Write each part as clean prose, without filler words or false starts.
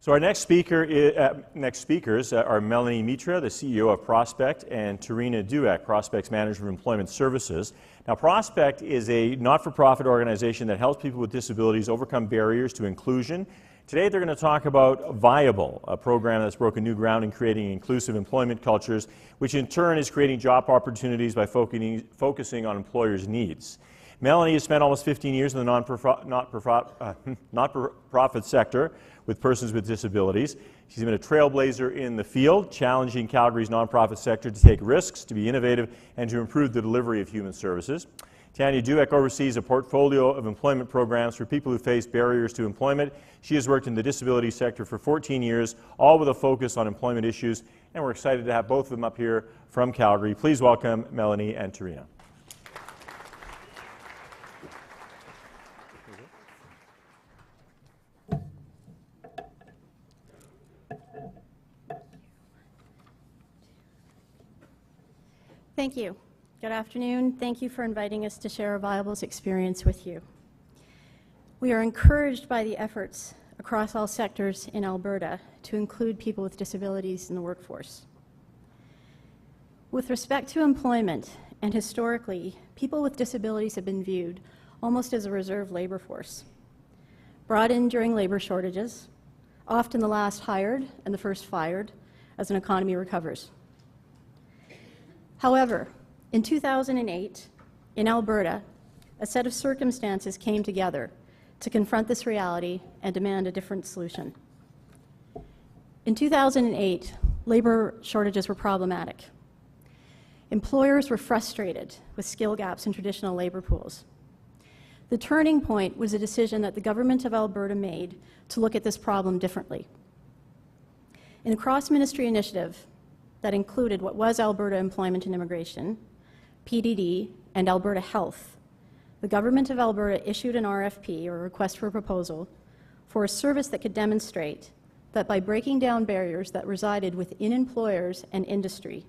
So our next speakers are Melanie Mitra, the CEO of Prospect, and Tarina Dueck, Prospect's Manager of Employment Services. Now, Prospect is a not-for-profit organization that helps people with disabilities overcome barriers to inclusion. Today, they're going to talk about Viable, a program that's broken new ground in creating inclusive employment cultures, which in turn is creating job opportunities by focusing on employers' needs. Melanie has spent almost 15 years in the not-for-profit sector with persons with disabilities. She's been a trailblazer in the field, challenging Calgary's nonprofit sector to take risks, to be innovative, and to improve the delivery of human services. Tanya Dueck oversees a portfolio of employment programs for people who face barriers to employment. She has worked in the disability sector for 14 years, all with a focus on employment issues, and we're excited to have both of them up here from Calgary. Please welcome Melanie and Tarina. Thank you. Good afternoon. Thank you for inviting us to share Viable's experience with you. We are encouraged by the efforts across all sectors in Alberta to include people with disabilities in the workforce. With respect to employment, and historically, people with disabilities have been viewed almost as a reserve labor force, brought in during labor shortages, often the last hired and the first fired as an economy recovers. However, in 2008, in Alberta, a set of circumstances came together to confront this reality and demand a different solution. In 2008, labor shortages were problematic. Employers were frustrated with skill gaps in traditional labor pools. The turning point was a decision that the government of Alberta made to look at this problem differently. In a cross-ministry initiative that included what was Alberta Employment and Immigration, PDD, and Alberta Health, the government of Alberta issued an RFP, or request for proposal, for a service that could demonstrate that by breaking down barriers that resided within employers and industry,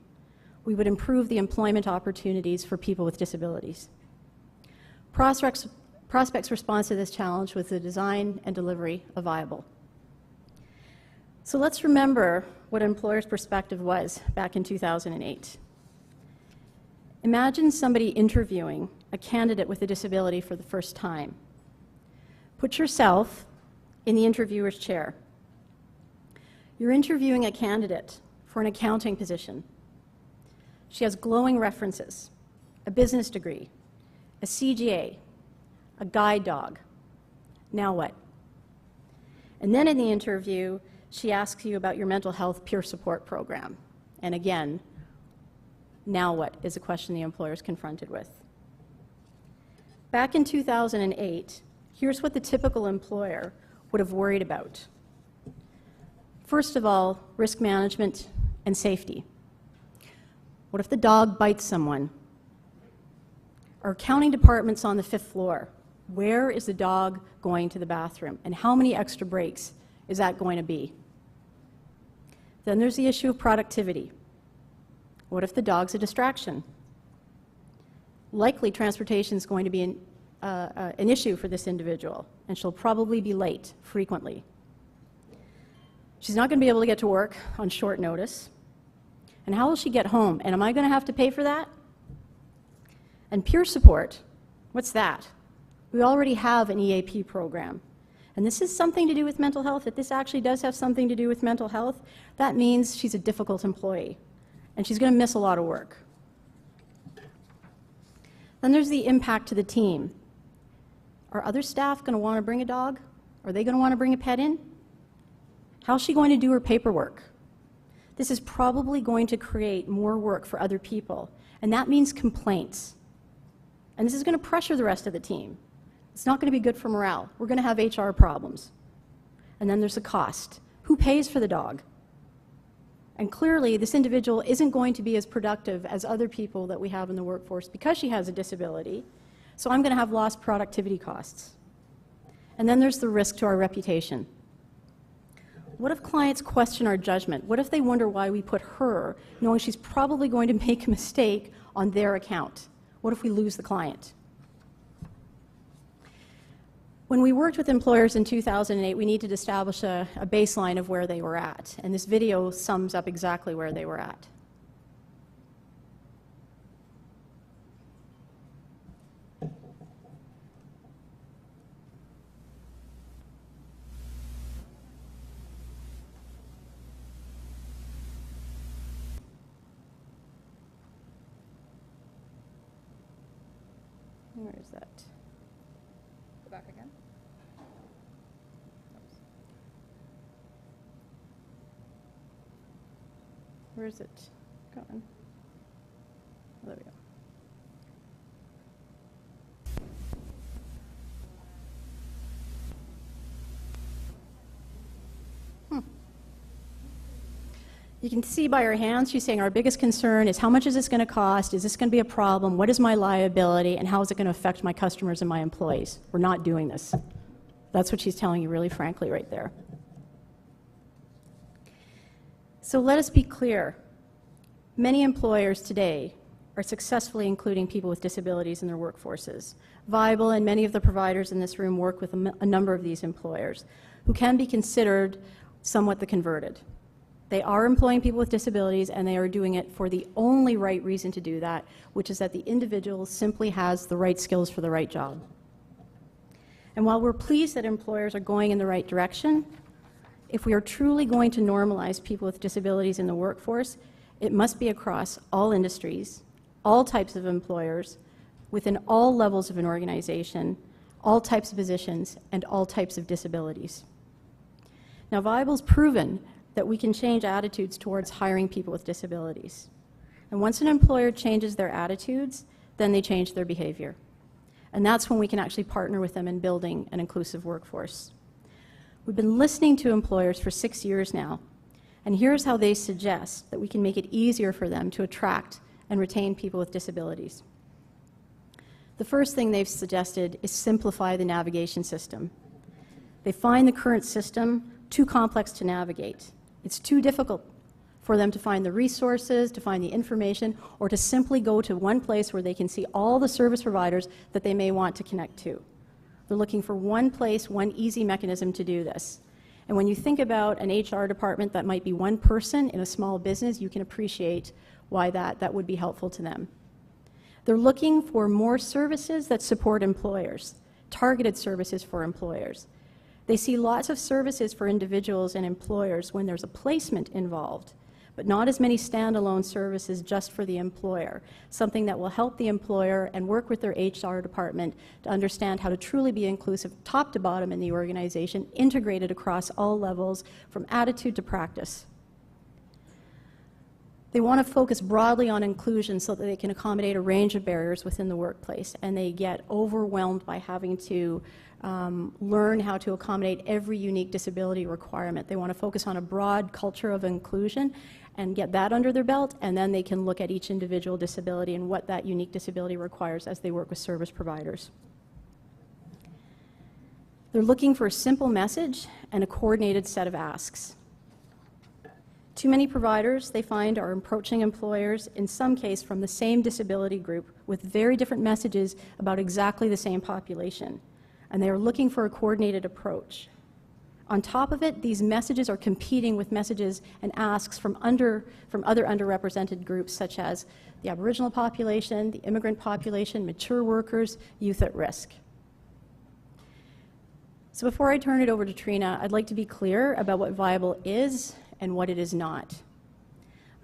we would improve the employment opportunities for people with disabilities. Prospect's response to this challenge was the design and delivery of Viable. So let's remember what an employer's perspective was back in 2008. Imagine somebody interviewing a candidate with a disability for the first time. Put yourself in the interviewer's chair. You're interviewing a candidate for an accounting position. She has glowing references, a business degree, a CGA, a guide dog. Now what? And then in the interview, she asks you about your mental health peer support program. And again, now what is a question the employer is confronted with. Back in 2008, here's what the typical employer would have worried about. First of all, risk management and safety. What if the dog bites someone? Our accounting department's on the 5th floor. Where is the dog going to the bathroom? And how many extra breaks is that going to be? Then there's the issue of productivity. What if the dog's a distraction? Likely transportation is going to be an issue for this individual, and she'll probably be late frequently. She's not going to be able to get to work on short notice. And how will she get home? And am I going to have to pay for that? And peer support, what's that? We already have an EAP program. And this is something to do with mental health. If this actually does have something to do with mental health, that means she's a difficult employee, and she's going to miss a lot of work. Then there's the impact to the team. Are other staff going to want to bring a dog? Are they going to want to bring a pet in? How's she going to do her paperwork? This is probably going to create more work for other people, and that means complaints. And this is going to pressure the rest of the team. It's not going to be good for morale. We're going to have HR problems. And then there's the cost. Who pays for the dog? And clearly, this individual isn't going to be as productive as other people that we have in the workforce because she has a disability. So I'm going to have lost productivity costs. And then there's the risk to our reputation. What if clients question our judgment? What if they wonder why we put her, knowing she's probably going to make a mistake on their account? What if we lose the client? When we worked with employers in 2008, we needed to establish a baseline of where they were at, and this video sums up exactly where they were at. Where is that? Go back again. Where is it going? Oh, there we go. You can see by her hands, she's saying our biggest concern is how much is this going to cost? Is this going to be a problem? What is my liability? And how is it going to affect my customers and my employees? We're not doing this. That's what she's telling you really frankly right there. So let us be clear. Many employers today are successfully including people with disabilities in their workforces. Viable and many of the providers in this room work with a number of these employers who can be considered somewhat the converted. They are employing people with disabilities, and they are doing it for the only right reason to do that, which is that the individual simply has the right skills for the right job. And while we're pleased that employers are going in the right direction, if we are truly going to normalize people with disabilities in the workforce, it must be across all industries, all types of employers, within all levels of an organization, all types of positions, and all types of disabilities. Now, Viable's proven that we can change attitudes towards hiring people with disabilities. And once an employer changes their attitudes, then they change their behavior. And that's when we can actually partner with them in building an inclusive workforce. We've been listening to employers for 6 years now, and here's how they suggest that we can make it easier for them to attract and retain people with disabilities. The first thing they've suggested is simplify the navigation system. They find the current system too complex to navigate. It's too difficult for them to find the resources, to find the information, or to simply go to one place where they can see all the service providers that they may want to connect to. They're looking for one place, one easy mechanism to do this. And when you think about an HR department that might be one person in a small business, you can appreciate why that would be helpful to them. They're looking for more services that support employers, targeted services for employers. They see lots of services for individuals and employers when there's a placement involved, but not as many standalone services just for the employer, something that will help the employer and work with their HR department to understand how to truly be inclusive top to bottom in the organization, integrated across all levels from attitude to practice. They want to focus broadly on inclusion so that they can accommodate a range of barriers within the workplace, and they get overwhelmed by having to learn how to accommodate every unique disability requirement. They want to focus on a broad culture of inclusion and get that under their belt, and then they can look at each individual disability and what that unique disability requires as they work with service providers. They're looking for a simple message and a coordinated set of asks. Too many providers, they find, are approaching employers, in some case from the same disability group, with very different messages about exactly the same population. And they are looking for a coordinated approach. On top of it, these messages are competing with messages and asks from other underrepresented groups, such as the Aboriginal population, the immigrant population, mature workers, youth at risk. So before I turn it over to Trina, I'd like to be clear about what Viable is and what it is not.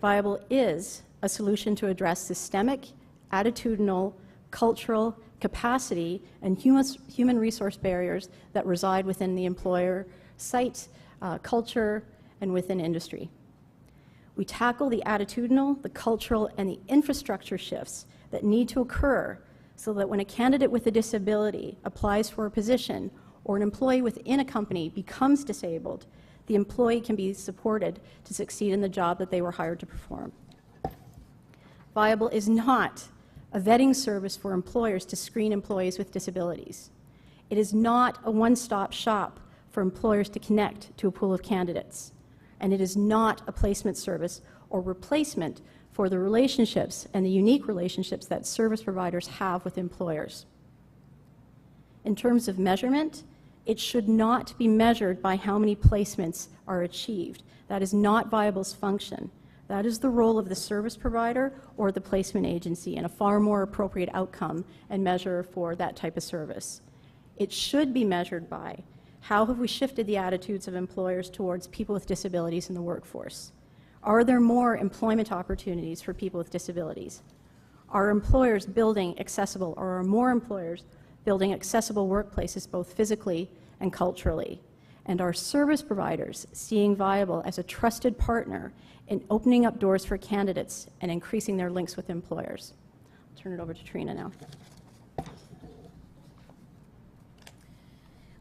Viable is a solution to address systemic, attitudinal, cultural, capacity, and human resource barriers that reside within the employer site, culture, and within industry. We tackle the attitudinal, the cultural, and the infrastructure shifts that need to occur so that when a candidate with a disability applies for a position or an employee within a company becomes disabled, the employee can be supported to succeed in the job that they were hired to perform. Viable is not a vetting service for employers to screen employees with disabilities. It is not a one-stop shop for employers to connect to a pool of candidates. And it is not a placement service or replacement for the relationships and the unique relationships that service providers have with employers. In terms of measurement, It should not be measured by how many placements are achieved. That is not Viable's function. That is the role of the service provider or the placement agency, and a far more appropriate outcome and measure for that type of service. It should be measured by how have we shifted the attitudes of employers towards people with disabilities in the workforce? Are there more employment opportunities for people with disabilities? Are employers building accessible, or are more employers building accessible workplaces both physically and culturally? And are service providers seeing Viable as a trusted partner in opening up doors for candidates and increasing their links with employers? I'll turn it over to Trina now.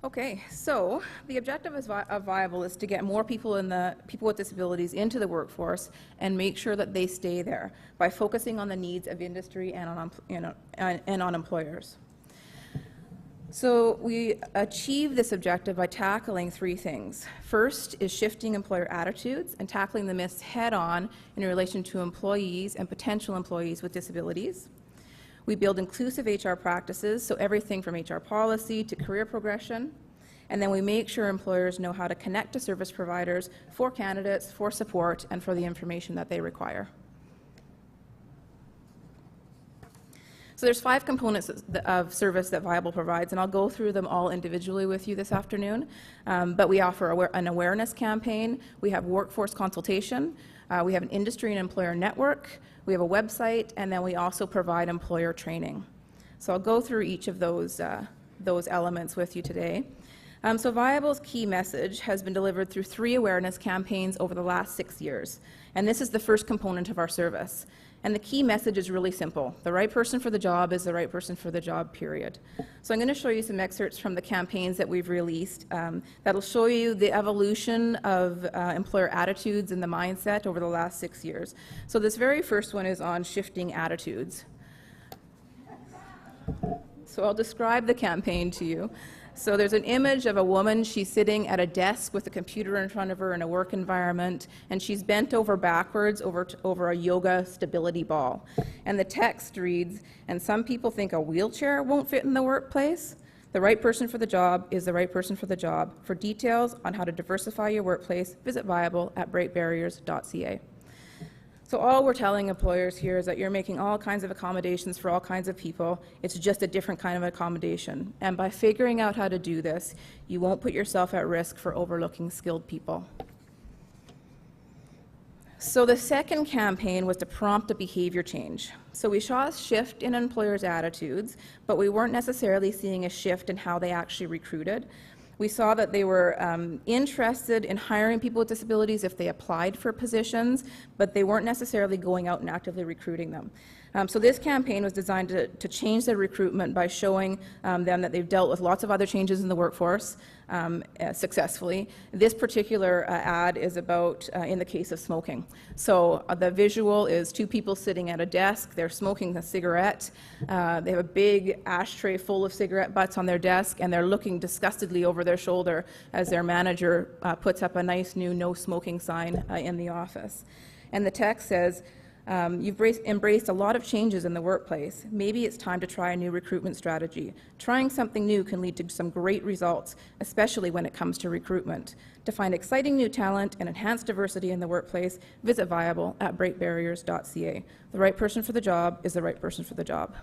Okay, so the objective of Viable is to get more people with disabilities into the workforce and make sure that they stay there by focusing on the needs of industry and on employers. So we achieve this objective by tackling three things. First is shifting employer attitudes and tackling the myths head-on in relation to employees and potential employees with disabilities. We build inclusive HR practices, so everything from HR policy to career progression. And then we make sure employers know how to connect to service providers for candidates, for support, and for the information that they require. So there's 5 components of service that Viable provides, and I'll go through them all individually with you this afternoon. But we offer an awareness campaign, we have workforce consultation, we have an industry and employer network, we have a website, and then we also provide employer training. So I'll go through each of those elements with you today. So Viable's key message has been delivered through 3 awareness campaigns over the last 6 years, and this is the first component of our service. And the key message is really simple. The right person for the job is the right person for the job, period. So I'm going to show you some excerpts from the campaigns that we've released that'll show you the evolution of employer attitudes and the mindset over the last 6 years. So this very first one is on shifting attitudes. So I'll describe the campaign to you. So there's an image of a woman. She's sitting at a desk with a computer in front of her in a work environment, and she's bent over backwards over a yoga stability ball. And the text reads, "And some people think a wheelchair won't fit in the workplace. The right person for the job is the right person for the job. For details on how to diversify your workplace, visit Viable at breakbarriers.ca." So all we're telling employers here is that you're making all kinds of accommodations for all kinds of people. It's just a different kind of accommodation. And by figuring out how to do this, you won't put yourself at risk for overlooking skilled people. So the second campaign was to prompt a behavior change. So we saw a shift in employers' attitudes, but we weren't necessarily seeing a shift in how they actually recruited. We saw that they were interested in hiring people with disabilities if they applied for positions, but they weren't necessarily going out and actively recruiting them. So this campaign was designed to change their recruitment by showing them that they've dealt with lots of other changes in the workforce successfully. This particular ad is about in the case of smoking. So the visual is 2 people sitting at a desk. They're smoking a cigarette. They have a big ashtray full of cigarette butts on their desk, and they're looking disgustedly over their shoulder as their manager puts up a nice new no smoking sign in the office. And the text says, "You've embraced a lot of changes in the workplace. Maybe it's time to try a new recruitment strategy. Trying something new can lead to some great results, especially when it comes to recruitment. To find exciting new talent and enhance diversity in the workplace, visit Viable at breakbarriers.ca. The right person for the job is the right person for the job."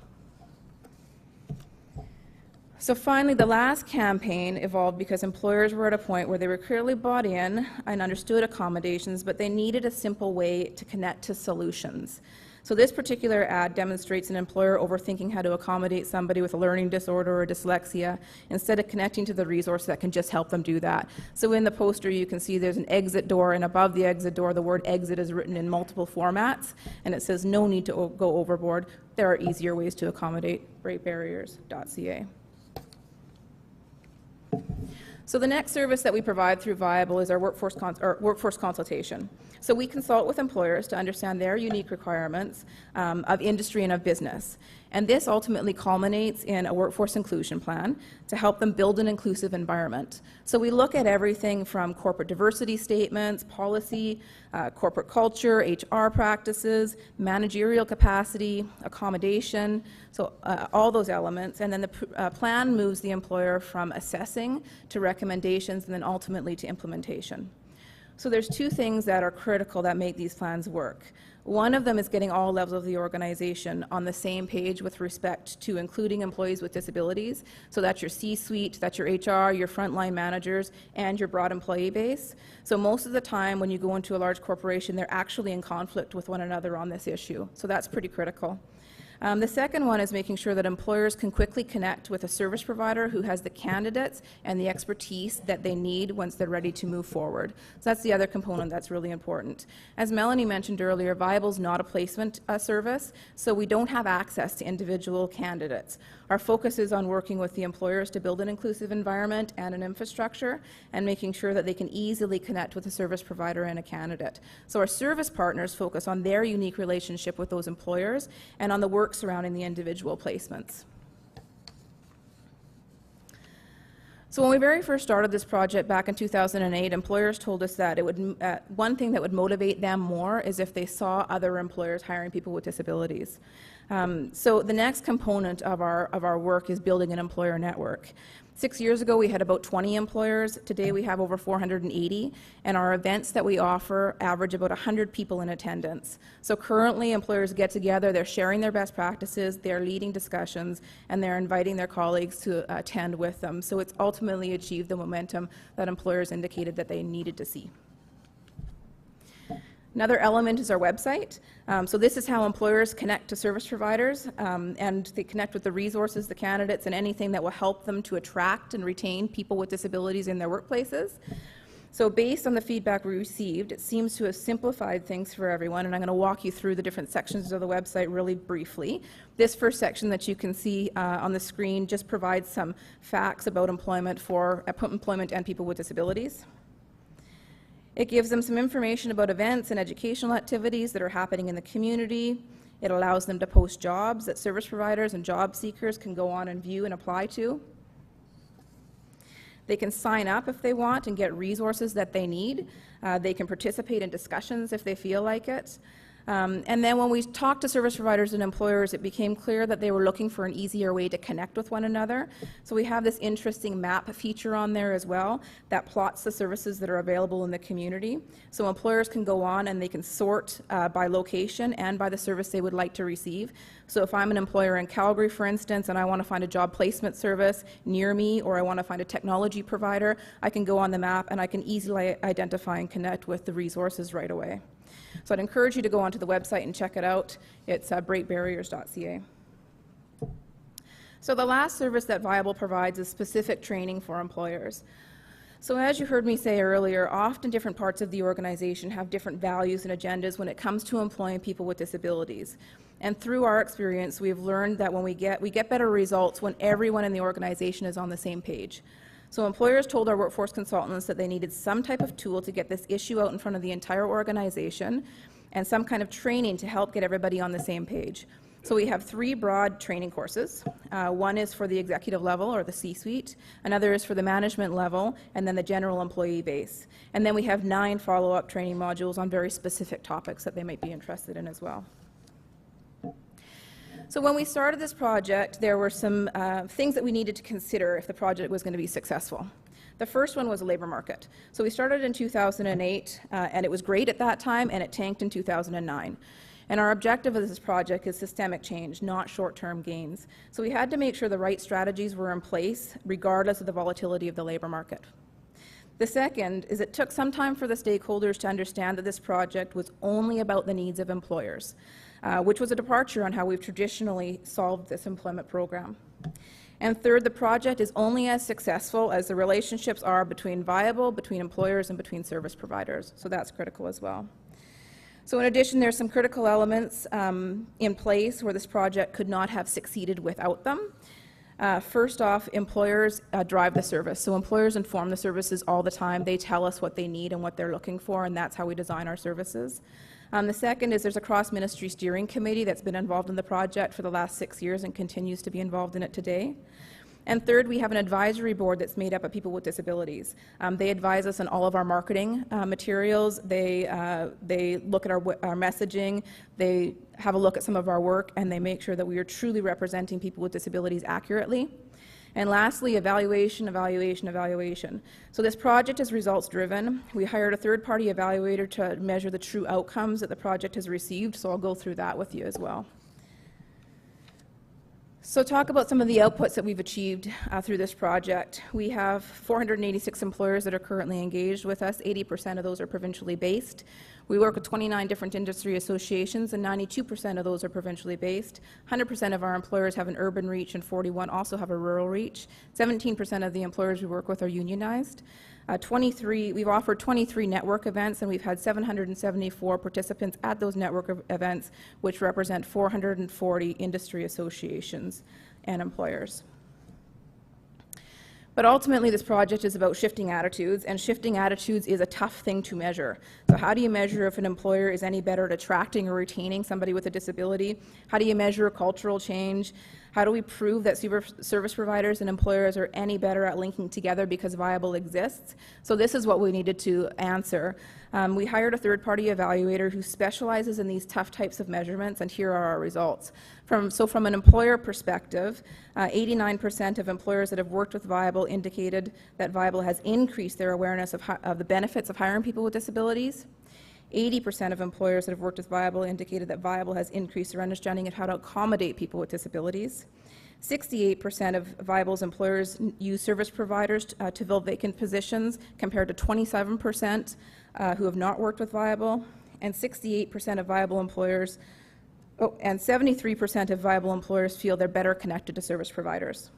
So finally, the last campaign evolved because employers were at a point where they were clearly bought in and understood accommodations, but they needed a simple way to connect to solutions. So this particular ad demonstrates an employer overthinking how to accommodate somebody with a learning disorder or dyslexia instead of connecting to the resource that can just help them do that. So in the poster you can see there's an exit door, and above the exit door the word exit is written in multiple formats, and it says no need to go overboard. There are easier ways to accommodate. breakbarriers.ca. So the next service that we provide through Viable is our workforce consultation. So we consult with employers to understand their unique requirements of industry and of business. And this ultimately culminates in a workforce inclusion plan to help them build an inclusive environment. So we look at everything from corporate diversity statements, policy, corporate culture, HR practices, managerial capacity, accommodation, so all those elements. And then the plan moves the employer from assessing to recommendations and then ultimately to implementation. So there's two things that are critical that make these plans work. One of them is getting all levels of the organization on the same page with respect to including employees with disabilities. So that's your C-suite, that's your HR, your frontline managers, and your broad employee base. So most of the time when you go into a large corporation, they're actually in conflict with one another on this issue. So that's pretty critical. The second one is making sure that employers can quickly connect with a service provider who has the candidates and the expertise that they need once they're ready to move forward. So that's the other component that's really important. As Melanie mentioned earlier, Viable is not a placement service, so we don't have access to individual candidates. Our focus is on working with the employers to build an inclusive environment and an infrastructure and making sure that they can easily connect with a service provider and a candidate. So our service partners focus on their unique relationship with those employers and on the work surrounding the individual placements. So when we very first started this project back in 2008, employers told us that it would, one thing that would motivate them more is if they saw other employers hiring people with disabilities. So the next component of our work is building an employer network. 6 years ago, we had about 20 employers. Today, we have over 480, and our events that we offer average about 100 people in attendance. So currently, employers get together, they're sharing their best practices, they're leading discussions, and they're inviting their colleagues to attend with them. So it's ultimately achieved the momentum that employers indicated that they needed to see. Another element is our website. So this is how employers connect to service providers, and they connect with the resources, the candidates, and anything that will help them to attract and retain people with disabilities in their workplaces. So based on the feedback we received, it seems to have simplified things for everyone, and I'm going to walk you through the different sections of the website really briefly. This first section that you can see on the screen just provides some facts about employment and people with disabilities. It gives them some information about events and educational activities that are happening in the community. It allows them to post jobs that service providers and job seekers can go on and view and apply to. They can sign up if they want and get resources that they need. They can participate in discussions if they feel like it. And then when we talked to service providers and employers, it became clear that they were looking for an easier way to connect with one another. So we have this interesting map feature on there as well that plots the services that are available in the community. So employers can go on and they can sort by location and by the service they would like to receive. So if I'm an employer in Calgary, for instance, and I want to find a job placement service near me, or I want to find a technology provider, I can go on the map and I can easily identify and connect with the resources right away. So I'd encourage you to go onto the website and check it out. It's breakbarriers.ca. So the last service that Viable provides is specific training for employers. So as you heard me say earlier, often different parts of the organization have different values and agendas when it comes to employing people with disabilities. And through our experience, we've learned that when we get better results when everyone in the organization is on the same page. So employers told our workforce consultants that they needed some type of tool to get this issue out in front of the entire organization and some kind of training to help get everybody on the same page. So we have 3 broad training courses. One is for the executive level or the C-suite, another is for the management level, and then the general employee base. And then we have 9 follow-up training modules on very specific topics that they might be interested in as well. So when we started this project, there were some things that we needed to consider if the project was going to be successful. The first one was the labor market. So we started in 2008, and it was great at that time, and it tanked in 2009. And our objective of this project is systemic change, not short-term gains. So we had to make sure the right strategies were in place, regardless of the volatility of the labor market. The second is it took some time for the stakeholders to understand that this project was only about the needs of employers, which was a departure on how we've traditionally solved this employment program. And third, the project is only as successful as the relationships are between Viable, between employers, and between service providers. So that's critical as well. So in addition, there's some critical elements in place where this project could not have succeeded without them. First off, employers drive the service. So employers inform the services all the time. They tell us what they need and what they're looking for, and that's how we design our services. The second is there's a cross-ministry steering committee that's been involved in the project for the last 6 years and continues to be involved in it today. And third, we have an advisory board that's made up of people with disabilities. They advise us on all of our marketing materials. They look at our messaging. They have a look at some of our work, and they make sure that we are truly representing people with disabilities accurately. And lastly, evaluation, evaluation, evaluation. So this project is results driven. We hired a third-party evaluator to measure the true outcomes that the project has received, so I'll go through that with you as well. So talk about some of the outputs that we've achieved through this project. We have 486 employers that are currently engaged with us. 80% of those are provincially based. We work with 29 different industry associations, and 92% of those are provincially based. 100% of our employers have an urban reach, and 41 also have a rural reach. 17% of the employers we work with are unionized. We've offered 23 network events, and we've had 774 participants at those network events, which represent 440 industry associations and employers. But ultimately, this project is about shifting attitudes, and shifting attitudes is a tough thing to measure. So how do you measure if an employer is any better at attracting or retaining somebody with a disability? How do you measure a cultural change? How do we prove that service providers and employers are any better at linking together because Viable exists? So this is what we needed to answer. We hired a third-party evaluator who specializes in these tough types of measurements, and here are our results. From an employer perspective, 89% of employers that have worked with Viable indicated that Viable has increased their awareness of the benefits of hiring people with disabilities. 80% of employers that have worked with Viable indicated that Viable has increased their understanding of how to accommodate people with disabilities. 68% of Viable's employers use service providers to fill vacant positions, compared to 27% who have not worked with Viable, and 68% of Viable employers, and 73% of Viable employers feel they're better connected to service providers.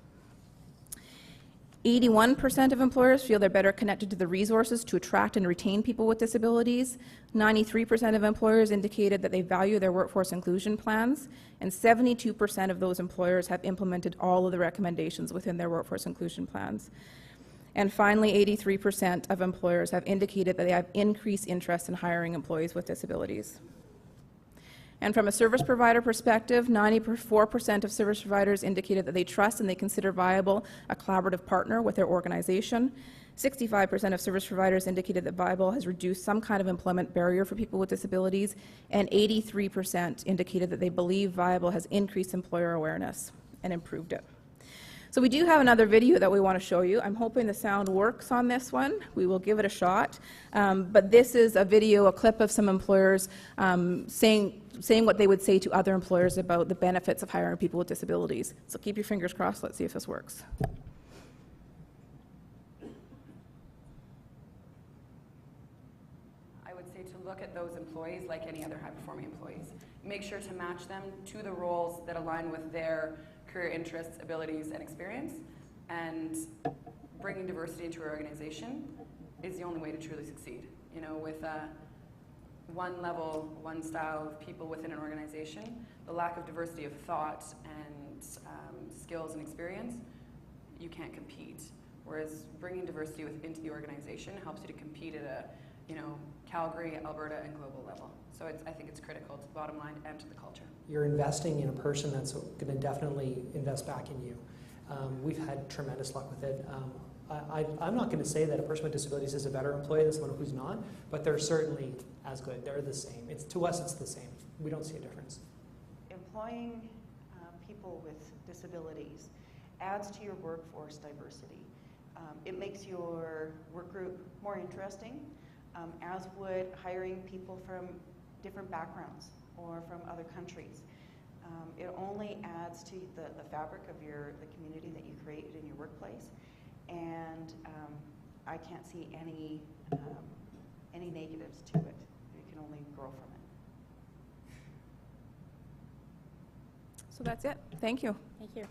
81% of employers feel they're better connected to the resources to attract and retain people with disabilities. 93% of employers indicated that they value their workforce inclusion plans, and 72% of those employers have implemented all of the recommendations within their workforce inclusion plans. And finally, 83% of employers have indicated that they have increased interest in hiring employees with disabilities. And from a service provider perspective, 94% of service providers indicated that they trust and they consider Viable a collaborative partner with their organization. 65% of service providers indicated that Viable has reduced some kind of employment barrier for people with disabilities, and 83% indicated that they believe Viable has increased employer awareness and improved it. So we do have another video that we want to show you. I'm hoping the sound works on this one. We will give it a shot. But this is a video, a clip of some employers saying what they would say to other employers about the benefits of hiring people with disabilities. So keep your fingers crossed. Let's see if this works. I would say to look at those employees like any other high-performing employees. Make sure to match them to the roles that align with their career interests, abilities, and experience, and bringing diversity into our organization is the only way to truly succeed. You know, with one level, one style of people within an organization, the lack of diversity of thought and skills and experience, you can't compete. Whereas bringing diversity into the organization helps you to compete at a, Calgary, Alberta, and global level. So I think it's critical to the bottom line and to the culture. You're investing in a person that's going to definitely invest back in you. We've had tremendous luck with it. I'm not going to say that a person with disabilities is a better employee than someone who's not, but they're certainly as good. They're the same. To us, it's the same. We don't see a difference. Employing people with disabilities adds to your workforce diversity. It makes your work group more interesting, as would hiring people from different backgrounds or from other countries. It only adds to the fabric of the community that you create in your workplace, and I can't see any negatives to it. You can only grow from it. So that's it. Thank you. Thank you.